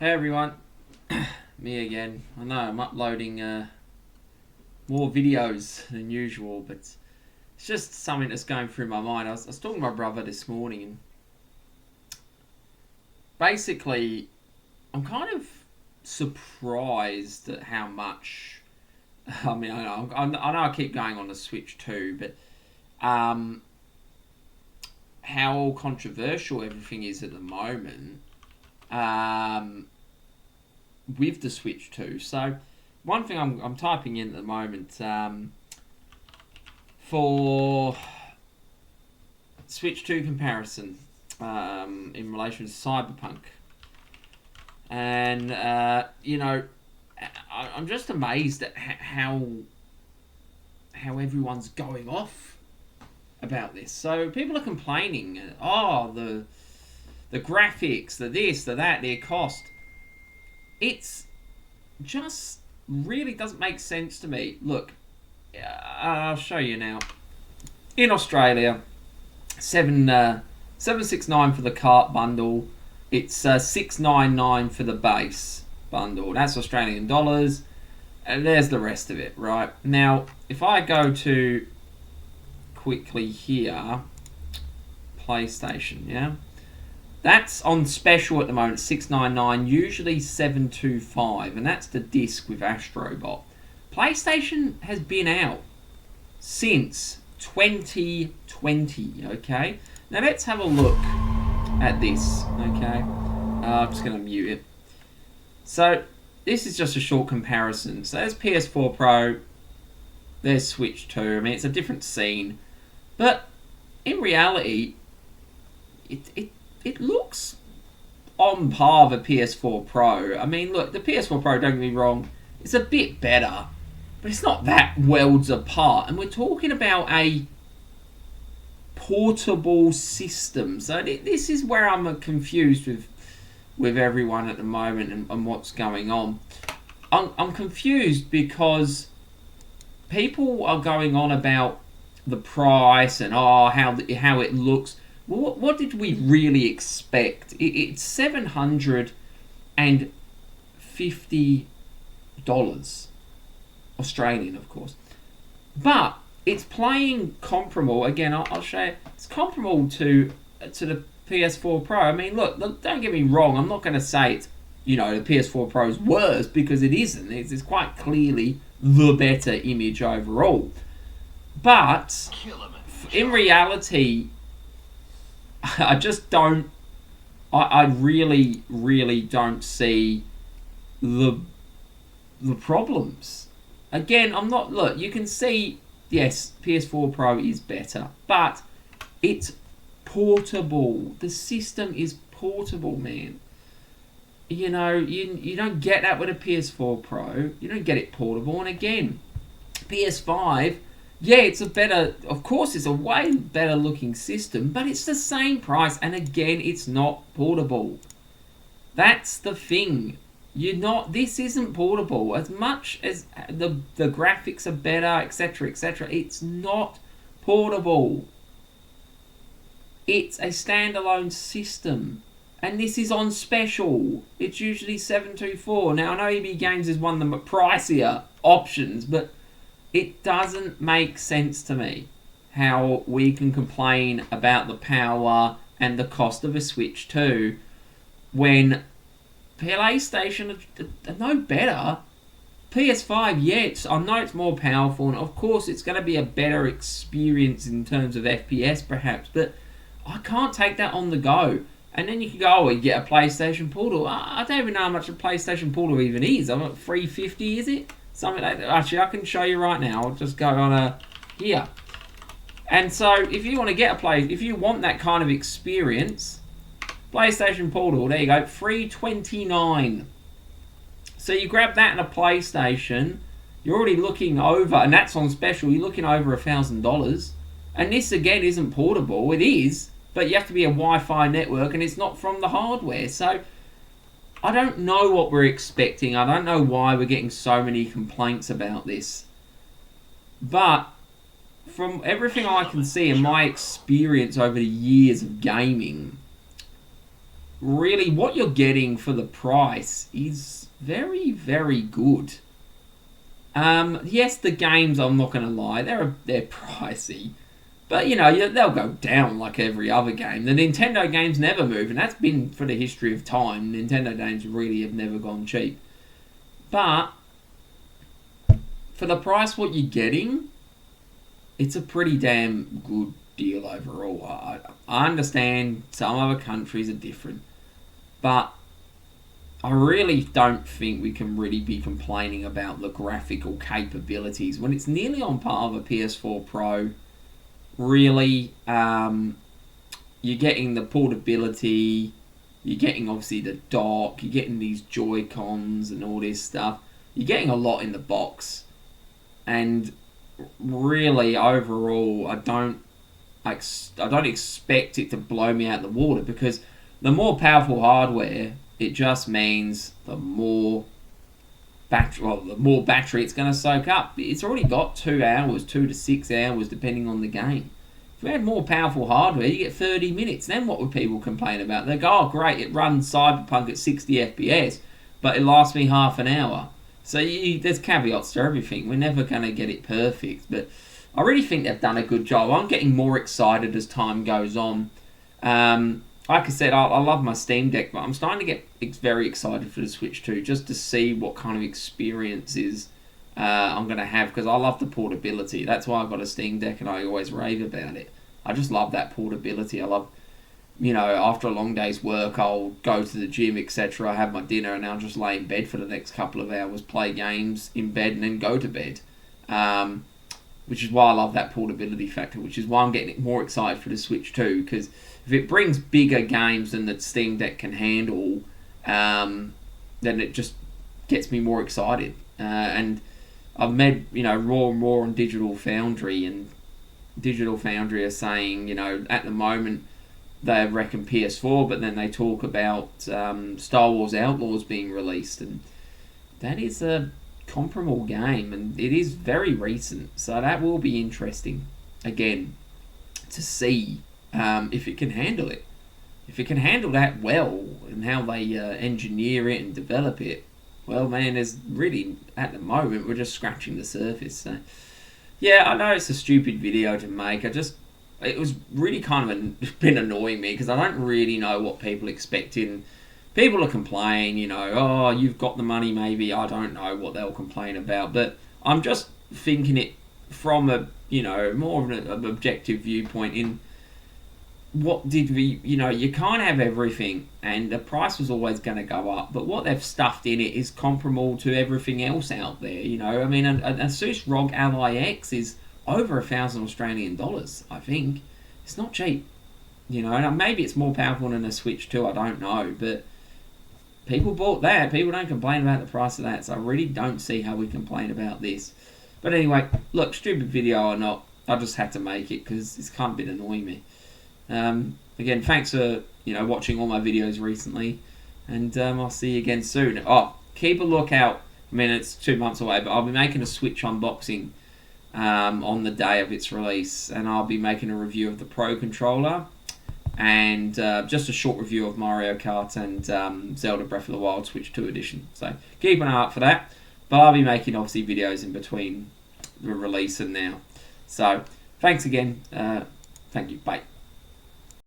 Hey everyone, me again. I know I'm uploading more videos than usual, but it's just something that's going through my mind. I was talking to my brother this morning, and basically, I'm kind of surprised at how much. I mean, I know I keep going on the Switch too, but um, how controversial everything is at the moment um, with the Switch 2. So, one thing I'm typing in at the moment for Switch 2 comparison in relation to Cyberpunk. And, I'm just amazed at how everyone's going off about this. So people are complaining, the graphics, the this, the that, their cost. It's just really doesn't make sense to me. Look, I'll show you now. In Australia, 769 for the cart bundle. It's 699 for the base bundle. That's Australian dollars. And there's the rest of it, right? Now, if I go to quickly here, PlayStation, yeah? That's on special at the moment, 699, usually 725, and that's the disc with Astrobot. PlayStation has been out since 2020, okay? Now let's have a look at this, okay? I'm just going to mute it. So this is just a short comparison. So there's PS4 Pro, there's Switch 2. I mean, it's a different scene. But in reality, it looks on par with PS4 Pro. I mean, look, the PS4 Pro, don't get me wrong, it's a bit better, but it's not that worlds apart. And we're talking about a portable system. So this is where I'm confused with everyone at the moment and what's going on. I'm confused because people are going on about the price and how it looks. Well, what did we really expect? It's $750 Australian, of course, but it's playing comparable. Again, I'll show you. It's comparable to the PS4 Pro. I mean, look, don't get me wrong. I'm not going to say it's the PS4 Pro is worse because it isn't. It's quite clearly the better image overall. But in reality, I just don't. I really, really don't see the problems. Again, I'm not. Look, you can see. Yes, PS4 Pro is better, but it's portable. The system is portable, man. You don't get that with a PS4 Pro. You don't get it portable. And again, PS5. Yeah, it's of course, it's a way better looking system, but it's the same price, and again, it's not portable. That's the thing. This isn't portable. As much as the graphics are better, etc., etc., it's not portable. It's a standalone system, and this is on special. It's usually 724. Now, I know EB Games is one of the pricier options, but it doesn't make sense to me how we can complain about the power and the cost of a Switch 2 when PlayStation are no better. PS5, yes, I know it's more powerful, and of course it's going to be a better experience in terms of FPS perhaps, but I can't take that on the go. And then you can go, you get a PlayStation Portal. I don't even know how much a PlayStation Portal even is. I'm at $350, is it? Something like that. Actually, I can show you right now. I'll just go on here. And so, if you want to get if you want that kind of experience, PlayStation Portal, there you go, $329. So you grab that in a PlayStation, you're already looking over, and that's on special, you're looking over $1,000. And this again isn't portable. It is, but you have to be a Wi-Fi network, and it's not from the hardware. So I don't know what we're expecting. I don't know why we're getting so many complaints about this. But from everything I can see and my experience over the years of gaming, really what you're getting for the price is very, very good. Yes, the games, I'm not going to lie, they're pricey. But, they'll go down like every other game. The Nintendo games never move, and that's been for the history of time. Nintendo games really have never gone cheap. But, for the price what you're getting, it's a pretty damn good deal overall. I understand some other countries are different, but I really don't think we can really be complaining about the graphical capabilities when it's nearly on par of a PS4 Pro. Really, you're getting the portability, you're getting obviously the dock, you're getting these Joy-Cons and all this stuff. You're getting a lot in the box, and really overall, I don't expect it to blow me out of the water, because the more powerful hardware, it just means the more battery it's going to soak up. It's already got 2 hours, 2 to 6 hours, depending on the game. If we had more powerful hardware, you get 30 minutes. Then what would people complain about? They go, oh great, it runs Cyberpunk at 60 FPS, but it lasts me half an hour. So there's caveats to everything. We're never going to get it perfect, but I really think they've done a good job. I'm getting more excited as time goes on. Like I said, I love my Steam Deck, but I'm starting to get very excited for the Switch 2, just to see what kind of experiences I'm going to have, because I love the portability. That's why I've got a Steam Deck, and I always rave about it. I just love that portability. I love, after a long day's work, I'll go to the gym, etc. I have my dinner, and I'll just lay in bed for the next couple of hours, play games in bed, and then go to bed. Which is why I love that portability factor, which is why I'm getting more excited for the Switch 2, because if it brings bigger games than the Steam Deck can handle, then it just gets me more excited. And I've met, Raw and Raw on Digital Foundry, and Digital Foundry are saying, at the moment they reckon PS4, but then they talk about Star Wars Outlaws being released, and that is a comparable game, and it is very recent, so that will be interesting again to see if it can handle it. If it can handle that well, and how they engineer it and develop it, well, man, there's really, at the moment, we're just scratching the surface. So, yeah, I know it's a stupid video to make. It was really kind of been annoying me, because I don't really know what people expected. People are complaining, oh, you've got the money, maybe. I don't know what they'll complain about, but I'm just thinking it from a, more of an objective viewpoint. In what did we, you can't have everything, and the price was always going to go up, but what they've stuffed in it is comparable to everything else out there. I mean, an Asus ROG Ally X is over $1,000 Australian dollars, I think. It's not cheap, and maybe it's more powerful than a Switch 2, I don't know, but people bought that. People don't complain about the price of that, so I really don't see how we complain about this. But anyway, look, stupid video or not, I just had to make it, because it's kind of been annoying me. Again, thanks for watching all my videos recently, and I'll see you again soon. Oh, keep a lookout. I mean, it's 2 months away, but I'll be making a Switch unboxing on the day of its release, and I'll be making a review of the Pro controller, and just a short review of Mario Kart and Zelda Breath of the Wild Switch 2 edition. So keep an eye out for that, but I'll be making obviously videos in between the release and now. So thanks again. Thank you. Bye.